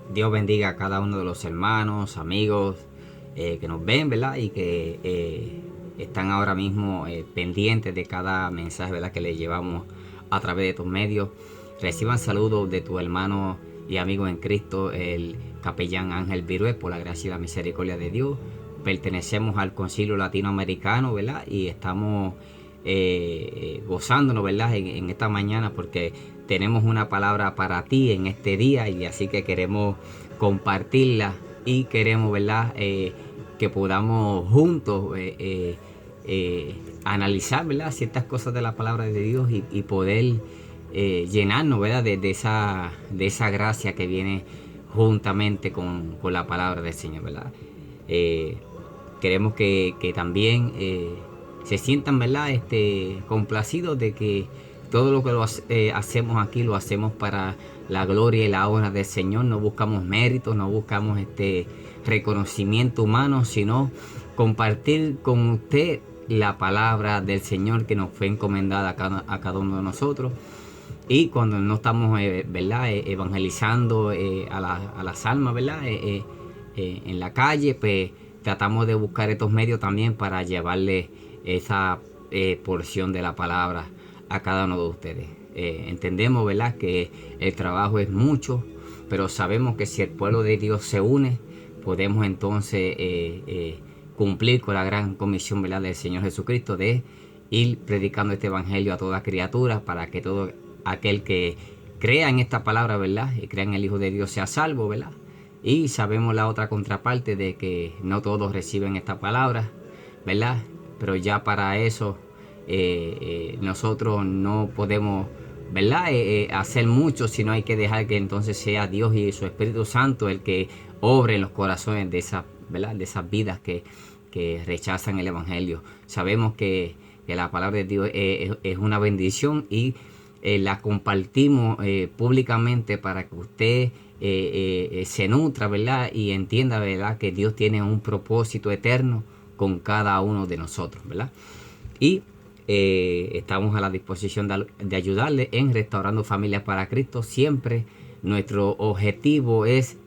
Dios bendiga a cada uno de los hermanos, amigos que nos ven, ¿verdad? Y que están ahora mismo pendientes de cada mensaje, ¿verdad? Que les llevamos a través de estos medios. Reciban saludos de tu hermano y amigo en Cristo, el capellán Ángel Virué, por la gracia y la misericordia de Dios. Pertenecemos al Concilio Latinoamericano, ¿verdad? Y estamos gozándonos, ¿verdad? En esta mañana, porque tenemos una palabra para ti en este día, y así que queremos compartirla y queremos, ¿verdad? Que podamos juntos analizar, ¿verdad? Ciertas cosas de la palabra de Dios y poder llenarnos, ¿verdad? De esa gracia que viene juntamente con la palabra del Señor, ¿verdad? Queremos que también se sientan, ¿verdad? Complacidos de que todo lo que hacemos aquí lo hacemos para la gloria y la honra del Señor. No buscamos méritos, no buscamos reconocimiento humano, sino compartir con usted la palabra del Señor que nos fue encomendada a cada uno de nosotros. Y cuando no estamos ¿verdad? Evangelizando a las almas, ¿verdad? En la calle, pues tratamos de buscar estos medios también para llevarle esa porción de la palabra a cada uno de ustedes. Entendemos, ¿verdad?, que el trabajo es mucho, pero sabemos que si el pueblo de Dios se une, podemos entonces cumplir con la gran comisión, ¿verdad?, del Señor Jesucristo, de ir predicando este evangelio a toda criatura, para que todo aquel que crea en esta palabra, ¿verdad?, y crea en el Hijo de Dios, sea salvo, ¿verdad? Y sabemos la otra contraparte de que no todos reciben esta palabra, ¿verdad? Pero ya para eso nosotros no podemos, ¿verdad? Hacer mucho, sino hay que dejar que entonces sea Dios y su Espíritu Santo el que obre en los corazones de esas, ¿verdad?, de esas vidas que rechazan el Evangelio. Sabemos que la palabra de Dios es una bendición, y la compartimos públicamente para que usted se nutra, ¿verdad?, y entienda, ¿verdad?, que Dios tiene un propósito eterno con cada uno de nosotros, ¿verdad? Y estamos a la disposición de ayudarle en Restaurando Familias para Cristo. Siempre nuestro objetivo es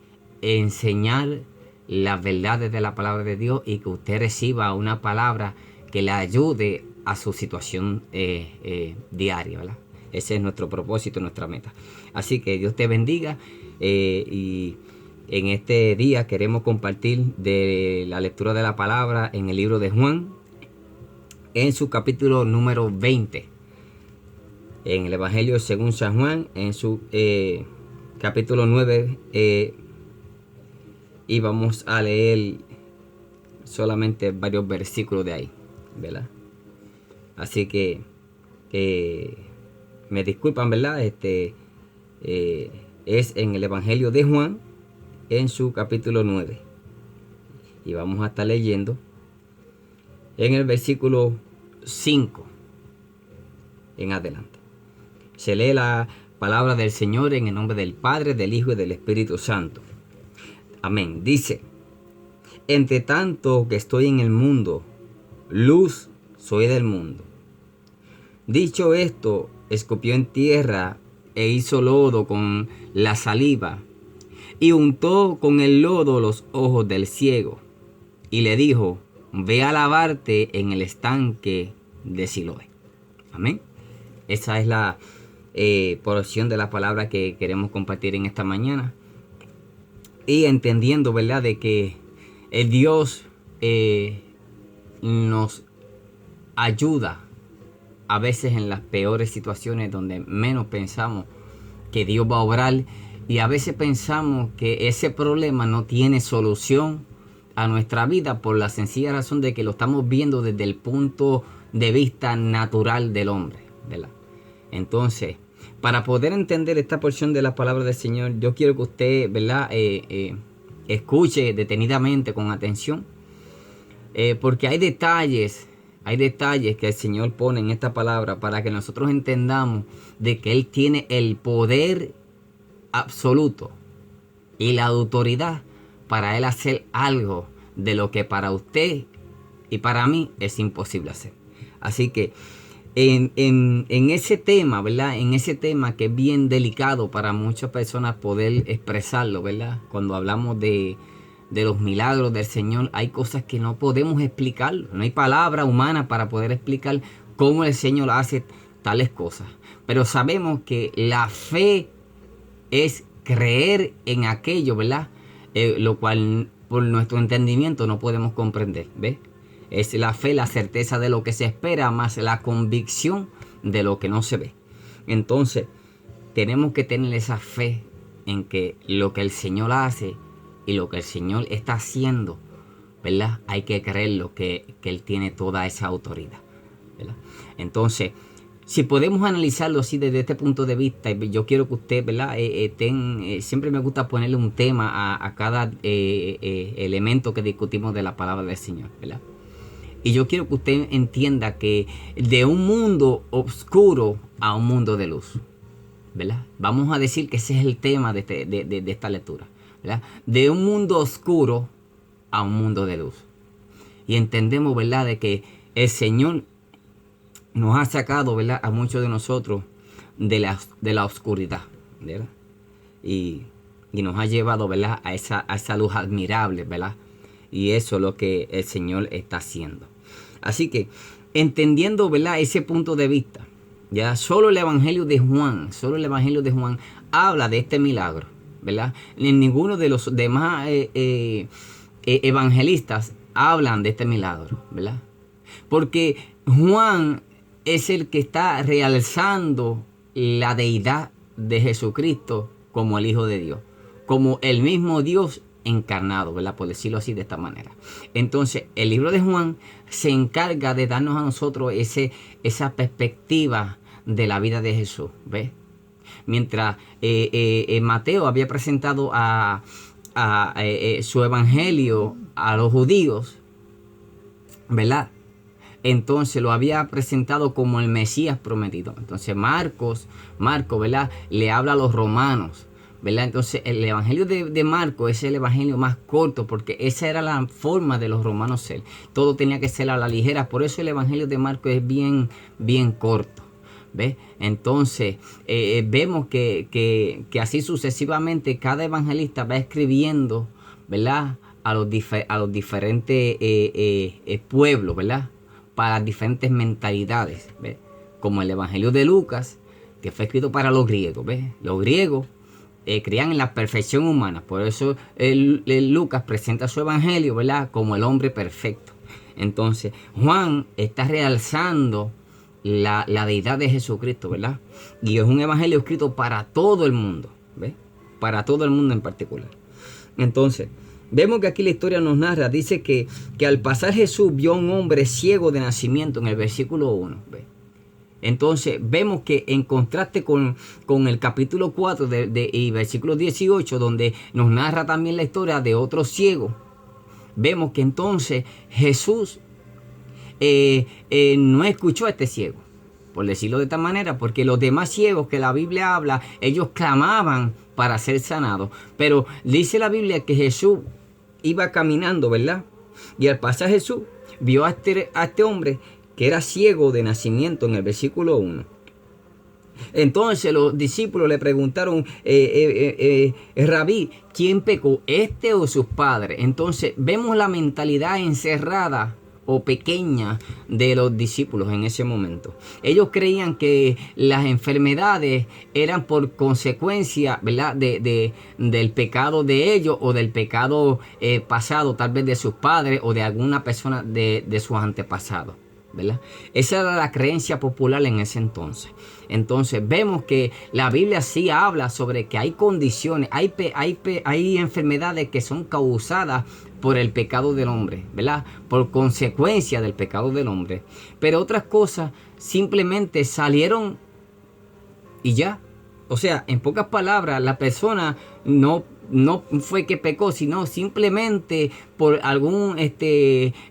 enseñar las verdades de la palabra de Dios, y que usted reciba una palabra que le ayude a su situación diaria, ¿verdad? Ese es nuestro propósito, nuestra meta. Así que Dios te bendiga, y en este día queremos compartir de la lectura de la palabra en el libro de Juan, en su capítulo número 20, en el Evangelio según San Juan, en su capítulo 9, y vamos a leer solamente varios versículos de ahí, ¿verdad? Así que me disculpan, ¿verdad? Es en el Evangelio de Juan, en su capítulo 9, y vamos a estar leyendo en el versículo 5 en adelante. Se lee la palabra del Señor en el nombre del Padre, del Hijo y del Espíritu Santo. Amén. Dice: entre tanto que estoy en el mundo, luz soy del mundo. Dicho esto, escupió en tierra e hizo lodo con la saliva, y untó con el lodo los ojos del ciego, y le dijo: ve a lavarte en el estanque de Siloé. Amén. Esa es la porción de la palabra que queremos compartir en esta mañana. Y entendiendo, ¿verdad?, de que el Dios nos ayuda a veces en las peores situaciones, donde menos pensamos que Dios va a obrar, y a veces pensamos que ese problema no tiene solución a nuestra vida, por la sencilla razón de que lo estamos viendo desde el punto de vista natural del hombre, ¿verdad? Entonces, para poder entender esta porción de la palabra del Señor, yo quiero que usted, ¿verdad?, escuche detenidamente, con atención, porque hay detalles que el Señor pone en esta palabra para que nosotros entendamos de que Él tiene el poder absoluto y la autoridad para Él hacer algo de lo que para usted y para mí es imposible hacer. Así que en ese tema, ¿verdad? En ese tema que es bien delicado para muchas personas poder expresarlo, ¿verdad? Cuando hablamos de los milagros del Señor, hay cosas que no podemos explicar. No hay palabra humana para poder explicar cómo el Señor hace tales cosas. Pero sabemos que la fe es creer en aquello, ¿verdad? Lo cual por nuestro entendimiento no podemos comprender, ¿ves? Es la fe, la certeza de lo que se espera, más la convicción de lo que no se ve. Entonces, tenemos que tener esa fe en que lo que el Señor hace y lo que el Señor está haciendo, ¿verdad? Hay que creerlo, que Él tiene toda esa autoridad, ¿verdad? Entonces, si podemos analizarlo así desde este punto de vista, yo quiero que usted, ¿verdad? Siempre me gusta ponerle un tema a cada elemento que discutimos de la palabra del Señor, ¿verdad? Y yo quiero que usted entienda que de un mundo oscuro a un mundo de luz, ¿verdad? Vamos a decir que ese es el tema de esta lectura, ¿verdad? De un mundo oscuro a un mundo de luz. Y entendemos, ¿verdad?, de que el Señor nos ha sacado, ¿verdad?, a muchos de nosotros de la oscuridad, ¿verdad? Y nos ha llevado, ¿verdad?, a esa luz admirable, ¿verdad? Y eso es lo que el Señor está haciendo. Así que, entendiendo, ¿verdad?, ese punto de vista, ya solo el Evangelio de Juan habla de este milagro, ¿verdad? En ninguno de los demás evangelistas hablan de este milagro, ¿verdad? Porque Juan es el que está realzando la deidad de Jesucristo como el Hijo de Dios, como el mismo Dios encarnado, ¿verdad? Por decirlo así de esta manera. Entonces, el libro de Juan se encarga de darnos a nosotros esa perspectiva de la vida de Jesús, ¿ves? Mientras Mateo había presentado su evangelio a los judíos, ¿verdad? Entonces lo había presentado como el Mesías prometido. Entonces Marco, ¿verdad?, le habla a los romanos, ¿verdad? Entonces el evangelio de Marco es el evangelio más corto, porque esa era la forma de los romanos ser. Todo tenía que ser a la ligera. Por eso el evangelio de Marco es bien corto, ¿ves? Entonces vemos que así sucesivamente cada evangelista va escribiendo, ¿verdad?, a los diferentes pueblos, ¿verdad?, para diferentes mentalidades, ¿ves? Como el evangelio de Lucas, que fue escrito para los griegos, ¿ves? Los griegos creían en la perfección humana. Por eso Lucas presenta su evangelio, ¿verdad?, como el hombre perfecto. Entonces Juan está realzando la deidad de Jesucristo, ¿verdad? Y es un evangelio escrito para todo el mundo, ¿ves? Para todo el mundo en particular. Entonces, vemos que aquí la historia nos narra, dice que al pasar Jesús vio a un hombre ciego de nacimiento en el versículo 1, ¿ves? Entonces vemos que en contraste con el capítulo 4 y versículo 18, donde nos narra también la historia de otro ciego, vemos que entonces Jesús no escuchó a este ciego, por decirlo de esta manera, porque los demás ciegos que la Biblia habla, ellos clamaban para ser sanados. Pero dice la Biblia que Jesús iba caminando, ¿verdad? Y al pasar Jesús vio a este hombre que era ciego de nacimiento en el versículo 1. Entonces los discípulos le preguntaron, Rabí, ¿quién pecó, este o sus padres? Entonces vemos la mentalidad encerrada o pequeña de los discípulos en ese momento. Ellos creían que las enfermedades eran por consecuencia, ¿verdad?, del pecado de ellos o del pecado pasado, tal vez de sus padres o de alguna persona de sus antepasados, ¿verdad? Esa era la creencia popular en ese entonces. Entonces vemos que la Biblia sí habla sobre que hay condiciones, hay enfermedades que son causadas por el pecado del hombre, ¿verdad? Por consecuencia del pecado del hombre. Pero otras cosas simplemente salieron y ya. O sea, en pocas palabras, la persona no fue que pecó, sino simplemente por algún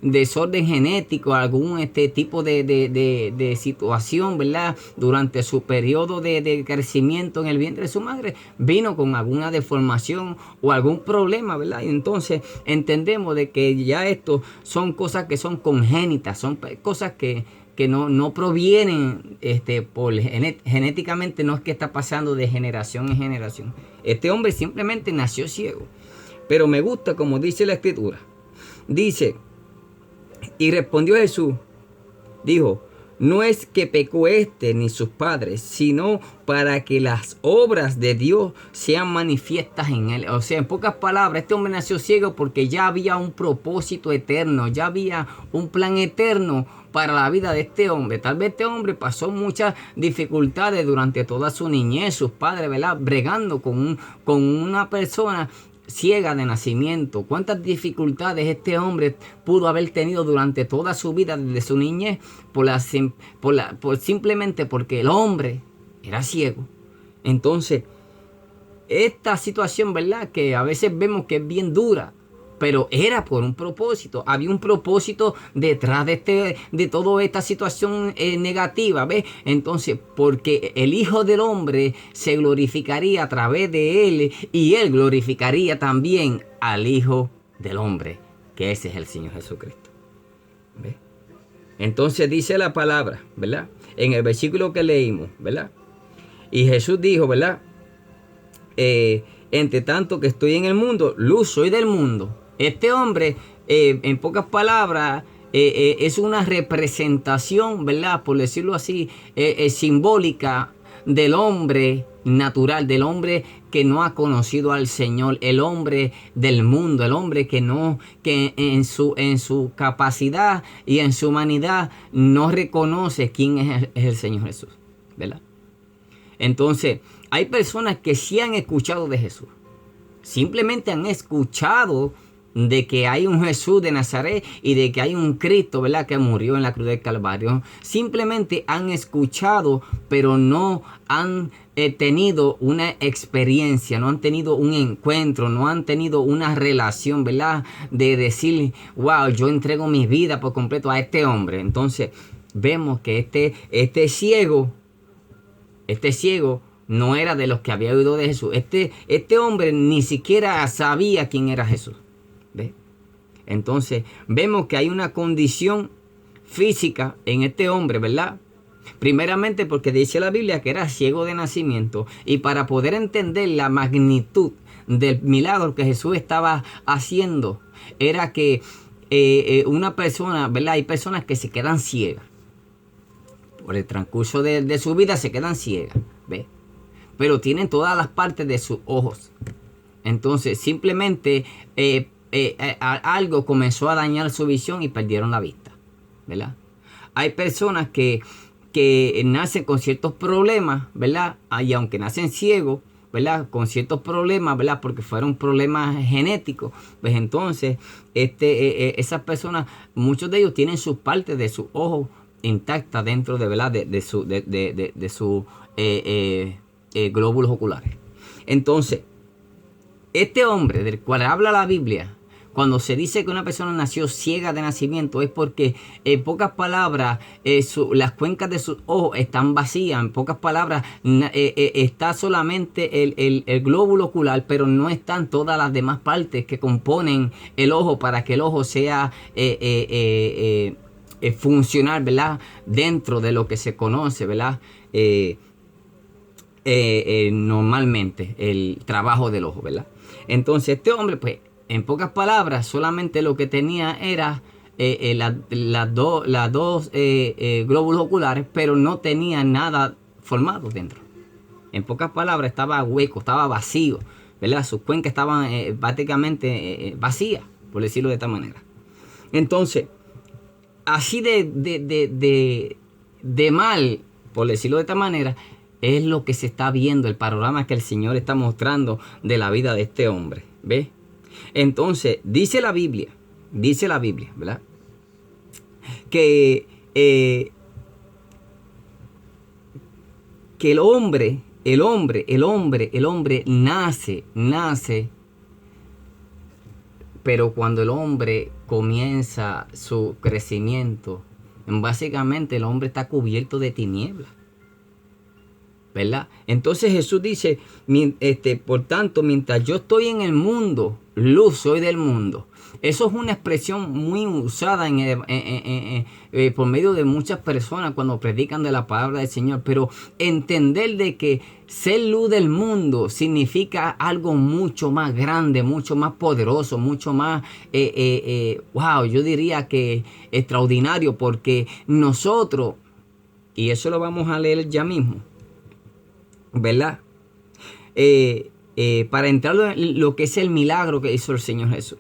desorden genético, algún tipo de situación, ¿verdad? Durante su periodo de crecimiento en el vientre de su madre, vino con alguna deformación o algún problema, ¿verdad? Y entonces entendemos de que ya esto son cosas que son congénitas, son cosas que que no provienen genéticamente, no es que está pasando de generación en generación. Este hombre simplemente nació ciego. Pero me gusta como dice la Escritura. Dice, y respondió Jesús, dijo, no es que pecó ni sus padres, sino para que las obras de Dios sean manifiestas en él. O sea, en pocas palabras, este hombre nació ciego porque ya había un propósito eterno, ya había un plan eterno para la vida de este hombre. Tal vez este hombre pasó muchas dificultades durante toda su niñez, sus padres, ¿verdad? Bregando con una persona ciega de nacimiento. ¿Cuántas dificultades este hombre pudo haber tenido durante toda su vida desde su niñez simplemente porque el hombre era ciego? Entonces, esta situación, ¿verdad?, que a veces vemos que es bien dura, pero era por un propósito. Había un propósito detrás de toda esta situación negativa, ¿ves? Entonces, porque el Hijo del Hombre se glorificaría a través de él, y él glorificaría también al Hijo del Hombre, que ese es el Señor Jesucristo. ¿Ves? Entonces dice la palabra, ¿verdad? En el versículo que leímos, ¿verdad? Y Jesús dijo, ¿verdad? Entre tanto que estoy en el mundo, luz soy del mundo. Este hombre, en pocas palabras, es una representación, ¿verdad?, por decirlo así, simbólica del hombre natural, del hombre que no ha conocido al Señor, el hombre del mundo, el hombre que en su capacidad y en su humanidad no reconoce quién es el Señor Jesús, ¿verdad? Entonces, hay personas que sí han escuchado de Jesús, simplemente han escuchado de que hay un Jesús de Nazaret y de que hay un Cristo, ¿verdad?, que murió en la cruz del Calvario. Simplemente han escuchado, pero no han tenido una experiencia, no han tenido un encuentro, no han tenido una relación, ¿verdad?, de decir, wow, yo entrego mi vida por completo a este hombre. Entonces vemos que este ciego no era de los que había oído de Jesús. Este hombre ni siquiera sabía quién era Jesús. ¿Ve? Entonces vemos que hay una condición física en este hombre, ¿verdad? Primeramente porque dice la Biblia que era ciego de nacimiento, y para poder entender la magnitud del milagro que Jesús estaba haciendo, era que una persona, ¿verdad? Hay personas que se quedan ciegas. Por el transcurso de su vida se quedan ciegas, ¿ve? Pero tienen todas las partes de sus ojos. Entonces simplemente algo comenzó a dañar su visión y perdieron la vista, ¿verdad? Hay personas que nacen con ciertos problemas, ¿verdad? Y aunque nacen ciegos, ¿verdad?, con ciertos problemas, ¿verdad?, porque fueron problemas genéticos, pues entonces esas personas, muchos de ellos tienen sus partes de sus ojos intactas dentro de, ¿verdad?, de sus glóbulos oculares. Entonces, este hombre del cual habla la Biblia, cuando se dice que una persona nació ciega de nacimiento, es porque, en pocas palabras, las cuencas de sus ojos están vacías. En pocas palabras, está solamente el glóbulo ocular, pero no están todas las demás partes que componen el ojo para que el ojo sea funcional, ¿verdad?, dentro de lo que se conoce, ¿verdad?, normalmente el trabajo del ojo, ¿verdad? Entonces este hombre, pues, en pocas palabras, solamente lo que tenía era las dos glóbulos oculares, pero no tenía nada formado dentro. En pocas palabras, estaba hueco, estaba vacío, ¿verdad? Sus cuencas estaban prácticamente vacías, por decirlo de esta manera. Entonces, así de mal, por decirlo de esta manera, es lo que se está viendo, el panorama que el Señor está mostrando de la vida de este hombre, ¿ves? Entonces, dice la Biblia, ¿verdad?, que el hombre nace, pero cuando el hombre comienza su crecimiento, básicamente el hombre está cubierto de tinieblas, ¿verdad? Entonces Jesús dice, por tanto, mientras yo estoy en el mundo, luz soy del mundo. Eso es una expresión muy usada por medio de muchas personas cuando predican de la palabra del Señor. Pero entender de que ser luz del mundo significa algo mucho más grande, mucho más poderoso, mucho más, wow, yo diría que extraordinario, porque nosotros, y eso lo vamos a leer ya mismo, ¿verdad? Para entrar en lo que es el milagro que hizo el Señor Jesús.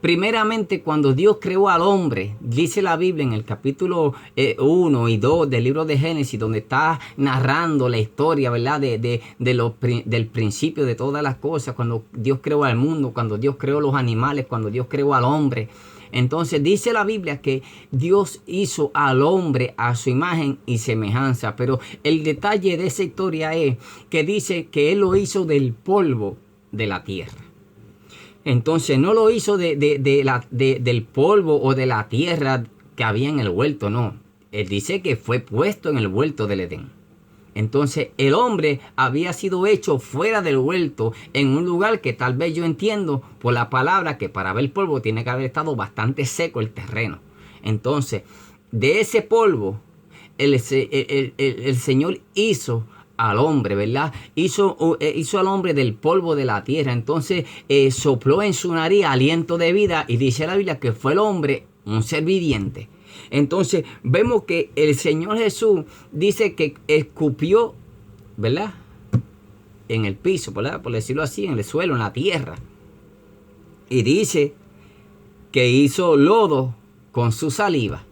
Primeramente, cuando Dios creó al hombre, dice la Biblia en el capítulo 1 y 2 del libro de Génesis, donde está narrando la historia, ¿verdad? Del principio de todas las cosas, cuando Dios creó al mundo, cuando Dios creó los animales, cuando Dios creó al hombre. Entonces dice la Biblia que Dios hizo al hombre a su imagen y semejanza. Pero el detalle de esa historia es que dice que Él lo hizo del polvo de la tierra. Entonces no lo hizo del polvo o de la tierra que había en el huerto, no. Él dice que fue puesto en el huerto del Edén. Entonces el hombre había sido hecho fuera del huerto, en un lugar que tal vez yo entiendo por la palabra que para ver polvo tiene que haber estado bastante seco el terreno. Entonces de ese polvo el Señor hizo al hombre, ¿verdad? Hizo al hombre del polvo de la tierra. Entonces sopló en su nariz aliento de vida, y dice la Biblia que fue el hombre un ser viviente. Entonces vemos que el Señor Jesús dice que escupió, ¿verdad?, en el piso, ¿verdad?, por decirlo así, en el suelo, en la tierra. Y dice que hizo lodo con su saliva.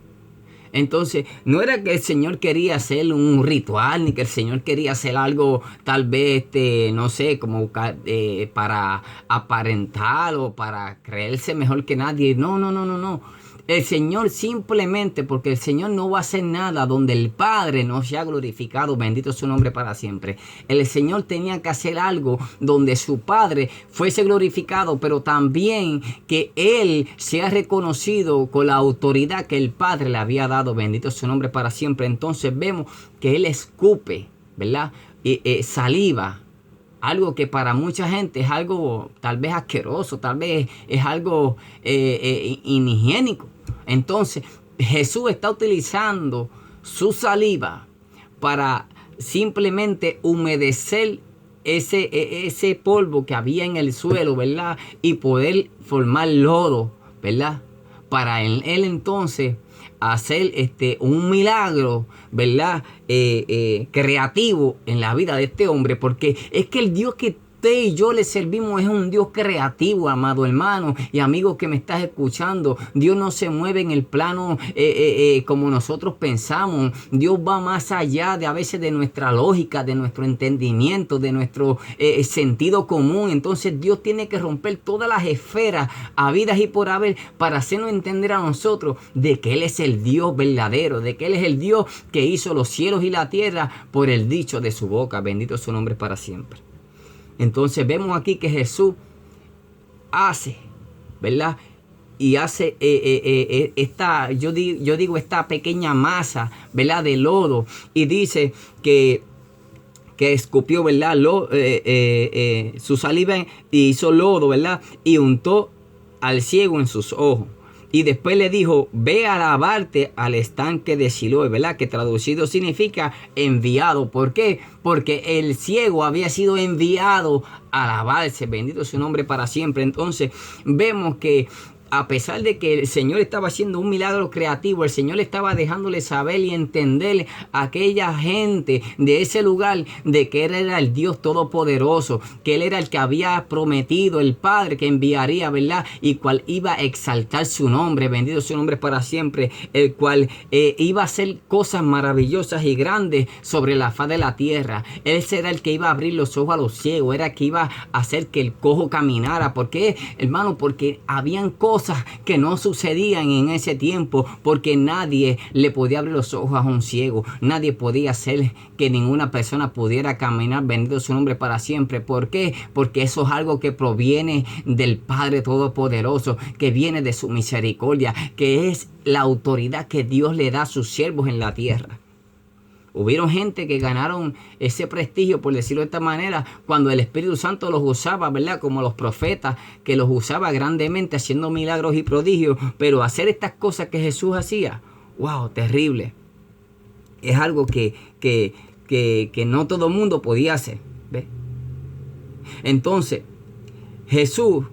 Entonces, no era que el Señor quería hacer un ritual, ni que el Señor quería hacer algo, tal vez, no sé, como para aparentar o para creerse mejor que nadie. No. El Señor simplemente, porque el Señor no va a hacer nada donde el Padre no sea glorificado, bendito su nombre para siempre. El Señor tenía que hacer algo donde su Padre fuese glorificado, pero también que Él sea reconocido con la autoridad que el Padre le había dado, bendito su nombre para siempre. Entonces vemos que Él escupe, ¿verdad?, saliva. Algo que para mucha gente es algo tal vez asqueroso, tal vez es algo inhigiénico. Entonces Jesús está utilizando su saliva para simplemente humedecer ese polvo que había en el suelo, ¿verdad?, y poder formar lodo, ¿verdad?, para él entonces hacer un milagro, ¿verdad?, creativo en la vida de este hombre, porque es que el Dios que usted y yo le servimos es un Dios creativo, amado hermano y amigo que me estás escuchando. Dios no se mueve en el plano como nosotros pensamos. Dios va más allá de a veces de nuestra lógica, de nuestro entendimiento, de nuestro sentido común. Entonces Dios tiene que romper todas las esferas habidas y por haber para hacernos entender a nosotros de que Él es el Dios verdadero, de que Él es el Dios que hizo los cielos y la tierra por el dicho de su boca. Bendito su nombre para siempre. Entonces vemos aquí que Jesús hace, ¿verdad?, y hace yo digo esta pequeña masa, ¿verdad?, de lodo, y dice que escupió, ¿verdad?, su saliva y hizo lodo, ¿verdad?, y untó al ciego en sus ojos. Y después le dijo, ve a lavarte al estanque de Siloé, ¿verdad?, que traducido significa enviado. ¿Por qué? Porque el ciego había sido enviado a lavarse. Bendito su nombre para siempre. Entonces vemos que a pesar de que el Señor estaba haciendo un milagro creativo, el Señor estaba dejándole saber y entender a aquella gente de ese lugar de que Él era el Dios Todopoderoso, que Él era el que había prometido, el Padre que enviaría, ¿verdad?, y cual iba a exaltar su nombre, bendito su nombre para siempre, el cual iba a hacer cosas maravillosas y grandes sobre la faz de la tierra. Él será el que iba a abrir los ojos a los ciegos, era el que iba a hacer que el cojo caminara. ¿Por qué, hermano? Porque habían cosas que no sucedían en ese tiempo, porque nadie le podía abrir los ojos a un ciego, nadie podía hacer que ninguna persona pudiera caminar, bendito su nombre para siempre. ¿Por qué? Porque eso es algo que proviene del Padre Todopoderoso, que viene de su misericordia, que es la autoridad que Dios le da a sus siervos en la tierra. Hubieron gente que ganaron ese prestigio, por decirlo de esta manera, cuando el Espíritu Santo los usaba, ¿verdad? Como los profetas, que los usaba grandemente haciendo milagros y prodigios. Pero hacer estas cosas que Jesús hacía, wow, terrible. Es algo que no todo el mundo podía hacer, ¿ves? Entonces, Jesús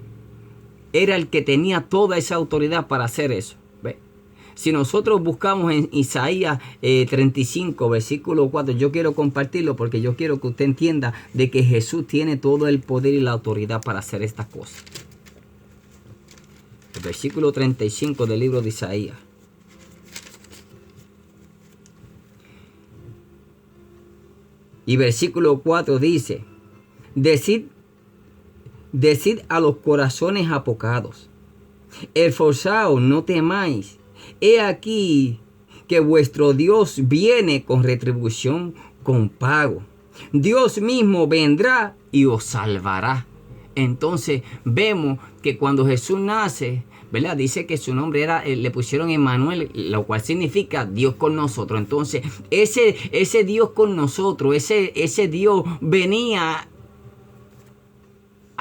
era el que tenía toda esa autoridad para hacer eso. ¿Ve? Si nosotros buscamos en Isaías 35, versículo 4, yo quiero compartirlo porque yo quiero que usted entienda de que Jesús tiene todo el poder y la autoridad para hacer estas cosas. El versículo 35 del libro de Isaías. Y versículo 4 dice: Decid a los corazones apocados, esforzaos, no temáis. He aquí que vuestro Dios viene con retribución, con pago. Dios mismo vendrá y os salvará. Entonces vemos que cuando Jesús nace, ¿verdad? Dice que su nombre era, le pusieron Emmanuel, lo cual significa Dios con nosotros. Entonces ese Dios con nosotros, ese Dios venía.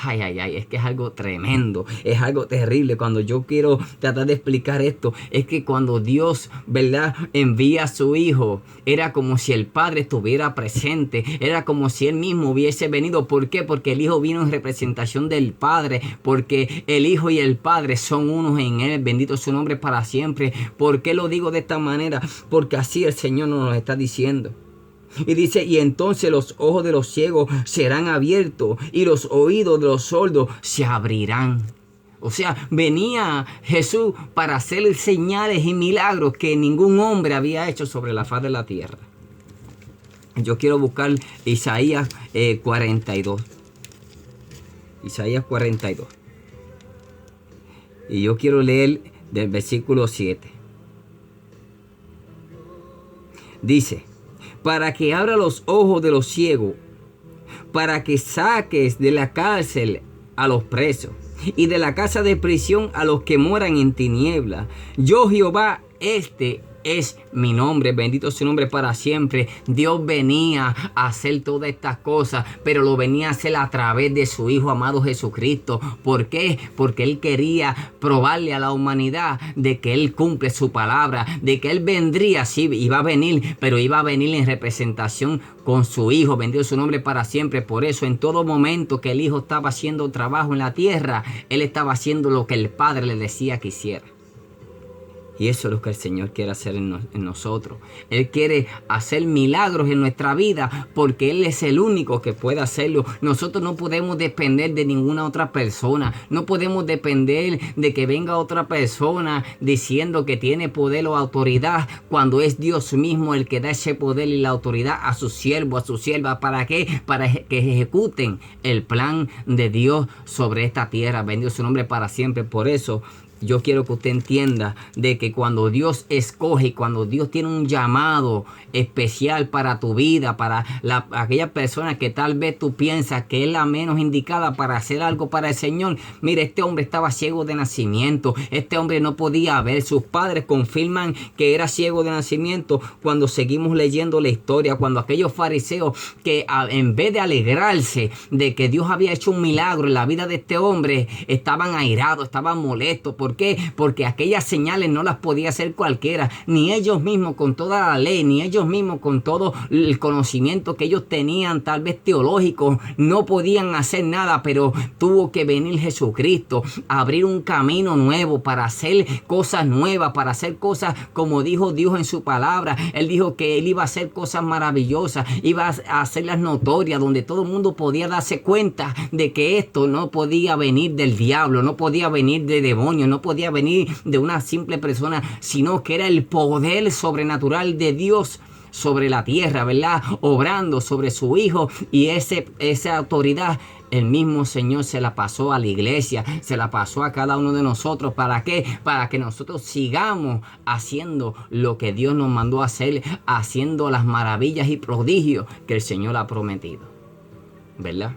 Ay, es que es algo tremendo, es algo terrible. Cuando yo quiero tratar de explicar esto, es que cuando Dios, ¿verdad?, envía a su Hijo, era como si el Padre estuviera presente, era como si Él mismo hubiese venido. ¿Por qué? Porque el Hijo vino en representación del Padre, porque el Hijo y el Padre son unos en Él, bendito su nombre para siempre. ¿Por qué lo digo de esta manera? Porque así el Señor nos lo está diciendo. Y dice: y entonces los ojos de los ciegos serán abiertos y los oídos de los sordos se abrirán. O sea, venía Jesús para hacer señales y milagros que ningún hombre había hecho sobre la faz de la tierra. Yo quiero buscar Isaías 42. Isaías 42. Y yo quiero leer del versículo 7. Dice: para que abra los ojos de los ciegos, para que saques de la cárcel a los presos y de la casa de prisión a los que moran en tinieblas. Yo, Jehová, este es mi nombre, bendito su nombre para siempre. Dios venía a hacer todas estas cosas, pero lo venía a hacer a través de su Hijo amado Jesucristo. ¿Por qué? Porque Él quería probarle a la humanidad de que Él cumple su palabra, de que Él vendría, sí, iba a venir, pero iba a venir en representación con su Hijo, bendito su nombre para siempre. Por eso, en todo momento que el Hijo estaba haciendo trabajo en la tierra, Él estaba haciendo lo que el Padre le decía que hiciera. Y eso es lo que el Señor quiere hacer en nosotros. Él quiere hacer milagros en nuestra vida porque Él es el único que puede hacerlo. Nosotros no podemos depender de ninguna otra persona. No podemos depender de que venga otra persona diciendo que tiene poder o autoridad, cuando es Dios mismo el que da ese poder y la autoridad a su siervo, a su sierva. ¿Para qué? Para que ejecuten el plan de Dios sobre esta tierra. Bendito su nombre para siempre. Por eso yo quiero que usted entienda de que cuando Dios escoge, cuando Dios tiene un llamado especial para tu vida, para aquella persona que tal vez tú piensas que es la menos indicada para hacer algo para el Señor. Mire, este hombre estaba ciego de nacimiento. Este hombre no podía ver. Sus padres confirman que era ciego de nacimiento cuando seguimos leyendo la historia. Cuando aquellos fariseos que en vez de alegrarse de que Dios había hecho un milagro en la vida de este hombre, estaban airados, estaban molestos. ¿Por qué? Porque aquellas señales no las podía hacer cualquiera, ni ellos mismos con toda la ley, ni ellos mismos con todo el conocimiento que ellos tenían, tal vez teológico, no podían hacer nada. Pero tuvo que venir Jesucristo a abrir un camino nuevo para hacer cosas nuevas, para hacer cosas como dijo Dios en su palabra. Él dijo que Él iba a hacer cosas maravillosas, iba a hacerlas notorias, donde todo el mundo podía darse cuenta de que esto no podía venir del diablo, no podía venir de demonios, no podía venir de una simple persona, sino que era el poder sobrenatural de Dios sobre la tierra, ¿verdad? Obrando sobre su Hijo. Y esa autoridad el mismo Señor se la pasó a la iglesia, se la pasó a cada uno de nosotros. ¿Para qué? Para que nosotros sigamos haciendo lo que Dios nos mandó a hacer, haciendo las maravillas y prodigios que el Señor ha prometido, ¿verdad?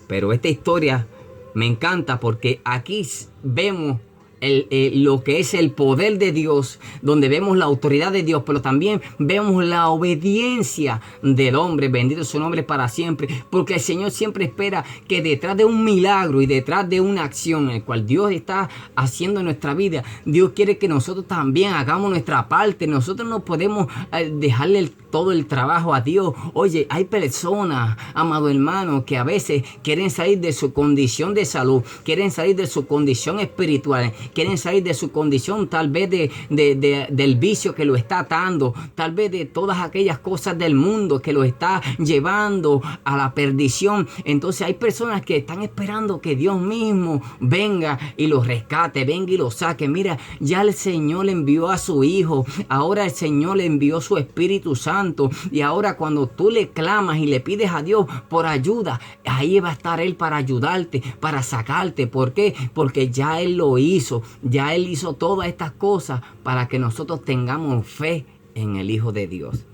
Pero esta historia me encanta porque aquí vemos lo que es el poder de Dios, donde vemos la autoridad de Dios, pero también vemos la obediencia del hombre. Bendito su nombre para siempre, porque el Señor siempre espera que detrás de un milagro y detrás de una acción en la cual Dios está haciendo en nuestra vida, Dios quiere que nosotros también hagamos nuestra parte. Nosotros no podemos dejarle todo el trabajo a Dios. Oye, hay personas, amado hermano, que a veces quieren salir de su condición de salud, quieren salir de su condición espiritual, quieren salir de su condición tal vez del vicio que lo está atando, tal vez de todas aquellas cosas del mundo que lo está llevando a la perdición. Entonces hay personas que están esperando que Dios mismo venga y los rescate, venga y los saque. Mira, ya el Señor le envió a su Hijo, ahora el Señor le envió su Espíritu Santo, y ahora cuando tú le clamas y le pides a Dios por ayuda, ahí va a estar Él para ayudarte, para sacarte. ¿Por qué? Porque ya Él lo hizo. Ya Él hizo todas estas cosas para que nosotros tengamos fe en el Hijo de Dios.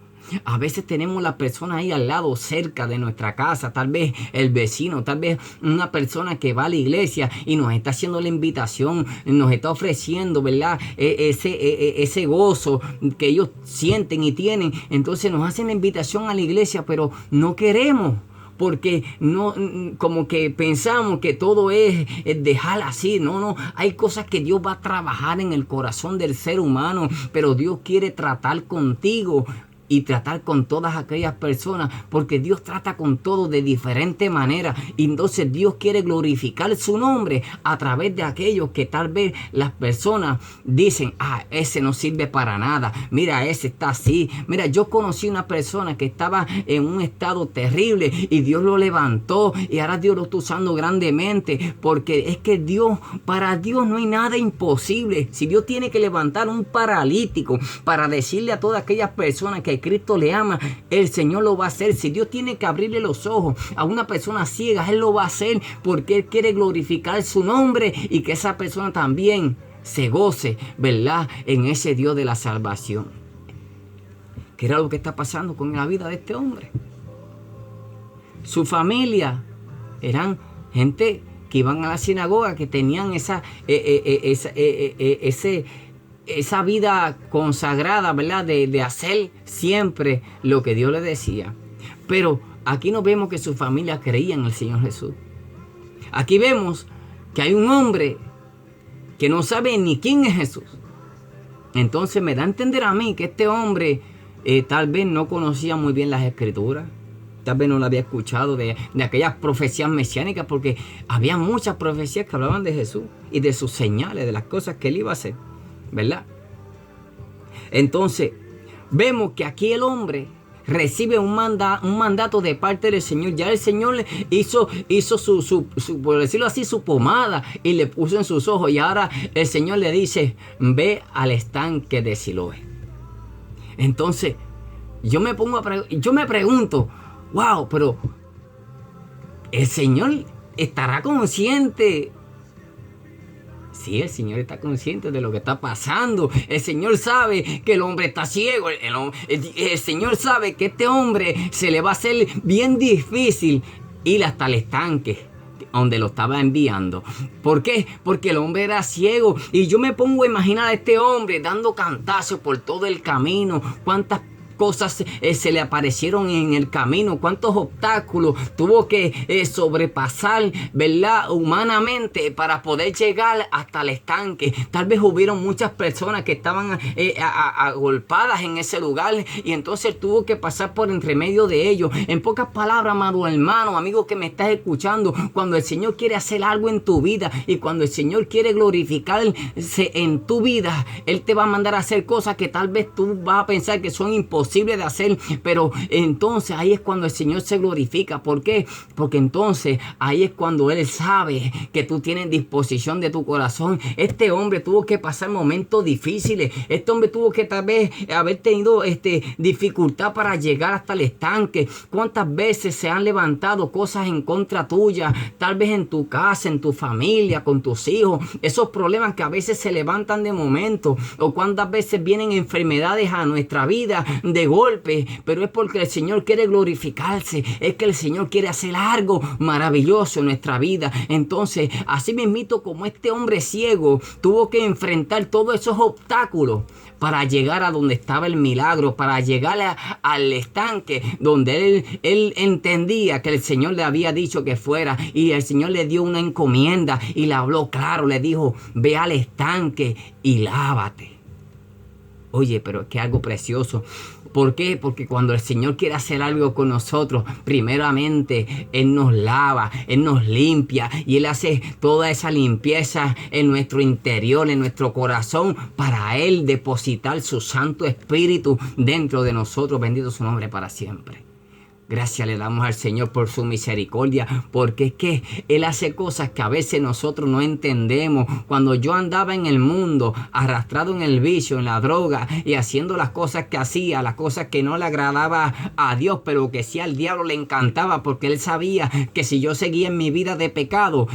A veces tenemos la persona ahí al lado, cerca de nuestra casa, tal vez el vecino, tal vez una persona que va a la iglesia y nos está haciendo la invitación, nos está ofreciendo, ¿verdad? Ese gozo que ellos sienten y tienen. Entonces nos hacen la invitación a la iglesia, pero no queremos. Porque no, como que pensamos que todo es dejar así. No, hay cosas que Dios va a trabajar en el corazón del ser humano, pero Dios quiere tratar contigo y tratar con todas aquellas personas, porque Dios trata con todo de diferente manera. Y entonces Dios quiere glorificar su nombre a través de aquellos que tal vez las personas dicen: ese no sirve para nada, mira, ese está así. Mira, yo conocí una persona que estaba en un estado terrible y Dios lo levantó, y ahora Dios lo está usando grandemente, porque es que para Dios no hay nada imposible. Si Dios tiene que levantar un paralítico para decirle a todas aquellas personas que Cristo le ama, el Señor lo va a hacer. Si Dios tiene que abrirle los ojos a una persona ciega, Él lo va a hacer, porque Él quiere glorificar su nombre y que esa persona también se goce, ¿verdad?, en ese Dios de la salvación. ¿Qué era lo que está pasando con la vida de este hombre? Su familia eran gente que iban a la sinagoga, que tenían esa vida consagrada, ¿verdad? De hacer siempre lo que Dios le decía. Pero aquí no vemos que su familia creía en el Señor Jesús. Aquí vemos que hay un hombre que no sabe ni quién es Jesús. Entonces me da a entender a mí que este hombre tal vez no conocía muy bien las Escrituras. Tal vez no lo había escuchado de aquellas profecías mesiánicas, porque había muchas profecías que hablaban de Jesús y de sus señales, de las cosas que Él iba a hacer, ¿verdad? Entonces vemos que aquí el hombre recibe un mandato de parte del Señor. Ya el Señor le hizo su, por decirlo así, su pomada, y le puso en sus ojos, y ahora el Señor le dice: ve al estanque de Siloé. Entonces yo me pregunto, wow, pero el Señor estará consciente. Sí, el Señor está consciente de lo que está pasando. El Señor sabe que el hombre está ciego. El Señor sabe que este hombre se le va a hacer bien difícil ir hasta el estanque donde lo estaba enviando. ¿Por qué? Porque el hombre era ciego. Y yo me pongo a imaginar a este hombre dando cantazos por todo el camino. Cuántas cosas se le aparecieron en el camino, cuántos obstáculos tuvo que sobrepasar, ¿verdad?, humanamente, para poder llegar hasta el estanque. Tal vez hubieron muchas personas que estaban agolpadas en ese lugar, y entonces tuvo que pasar por entre medio de ellos. En pocas palabras, amado hermano, amigo que me estás escuchando, cuando el Señor quiere hacer algo en tu vida y cuando el Señor quiere glorificarse en tu vida, Él te va a mandar a hacer cosas que tal vez tú vas a pensar que son imposibles de hacer, pero entonces ahí es cuando el Señor se glorifica. ¿Por qué? Porque entonces ahí es cuando Él sabe que tú tienes disposición de tu corazón. Este hombre tuvo que pasar momentos difíciles. Este hombre tuvo que tal vez haber tenido dificultad para llegar hasta el estanque. ¿Cuántas veces se han levantado cosas en contra tuya? Tal vez en tu casa, en tu familia, con tus hijos. Esos problemas que a veces se levantan de momento. O cuántas veces vienen enfermedades a nuestra vida de de golpe, pero es porque el Señor quiere glorificarse, es que el Señor quiere hacer algo maravilloso en nuestra vida. Entonces, así mismito como este hombre ciego tuvo que enfrentar todos esos obstáculos para llegar a donde estaba el milagro, para llegar al estanque donde él entendía que el Señor le había dicho que fuera, y el Señor le dio una encomienda y le habló claro, le dijo: ve al estanque y lávate. Oye, pero es que algo precioso. ¿Por qué? Porque cuando el Señor quiere hacer algo con nosotros, primeramente Él nos lava, Él nos limpia, y Él hace toda esa limpieza en nuestro interior, en nuestro corazón, para Él depositar su Santo Espíritu dentro de nosotros. Bendito su nombre para siempre. Gracias le damos al Señor por su misericordia, porque es que Él hace cosas que a veces nosotros no entendemos. Cuando yo andaba en el mundo, arrastrado en el vicio, en la droga, y haciendo las cosas que hacía, las cosas que no le agradaba a Dios, pero que sí al diablo le encantaba, porque él sabía que si yo seguía en mi vida de pecado,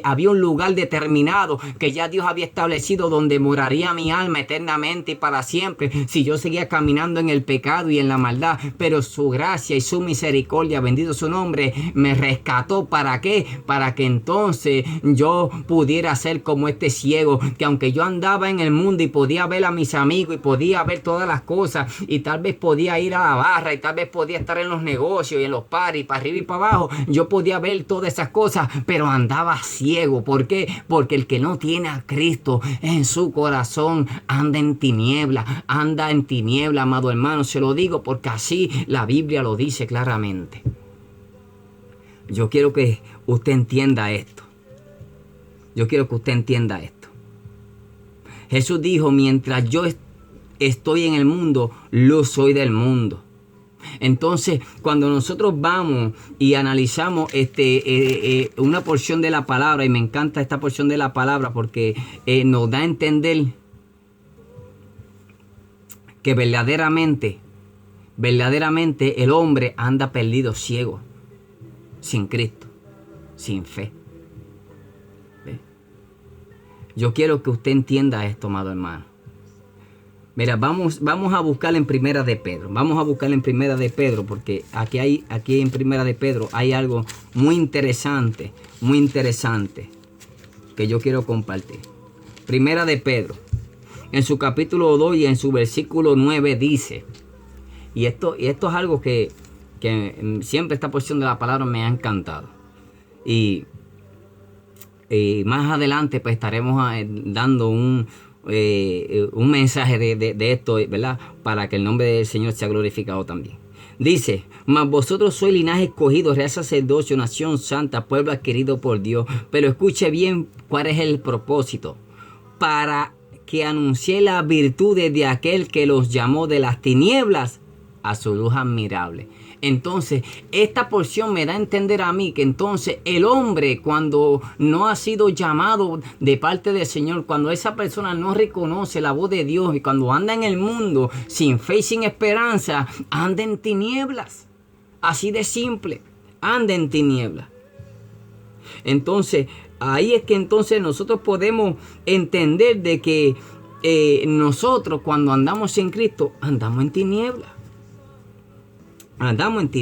había un lugar determinado que ya Dios había establecido donde moraría mi alma eternamente y para siempre, si yo seguía caminando en el pecado y en la maldad. Pero su gracia y su misericordia, bendito su nombre, me rescató. ¿Para qué? Para que entonces yo pudiera ser como este ciego, que aunque yo andaba en el mundo y podía ver a mis amigos y podía ver todas las cosas, y tal vez podía ir a la barra y tal vez podía estar en los negocios y en los paris, para arriba y para abajo, yo podía ver todas esas cosas, pero andaba ciego. ¿Por qué? Porque el que no tiene a Cristo en su corazón anda en tiniebla, amado hermano. Se lo digo porque así la Biblia lo dice claramente. Yo quiero que usted entienda esto. Jesús dijo: mientras yo estoy en el mundo, luz soy del mundo. Entonces, cuando nosotros vamos y analizamos una porción de la palabra, y me encanta esta porción de la palabra porque nos da a entender que verdaderamente el hombre anda perdido, ciego, sin Cristo, sin fe. ¿Ve? Yo quiero que usted entienda esto, amado hermano. Mira, vamos a buscar en Primera de Pedro. Vamos a buscar en Primera de Pedro, porque aquí en Primera de Pedro hay algo muy interesante que yo quiero compartir. Primera de Pedro, en su capítulo 2 y en su versículo 9 dice, y esto es algo que siempre esta porción de la palabra me ha encantado. Y más adelante pues estaremos dando un mensaje de esto, ¿verdad? Para que el nombre del Señor sea glorificado también. Dice: mas vosotros sois linaje escogido, real sacerdocio, nación santa, pueblo adquirido por Dios. Pero escuche bien cuál es el propósito: para que anuncie las virtudes de aquel que los llamó de las tinieblas a su luz admirable. Entonces, esta porción me da a entender a mí que entonces el hombre, cuando no ha sido llamado de parte del Señor, cuando esa persona no reconoce la voz de Dios, y cuando anda en el mundo sin fe y sin esperanza, anda en tinieblas. Así de simple, anda en tinieblas. Entonces, ahí es que entonces nosotros podemos entender de que nosotros, cuando andamos en Cristo, andamos en tinieblas. Andamos en tinieblas.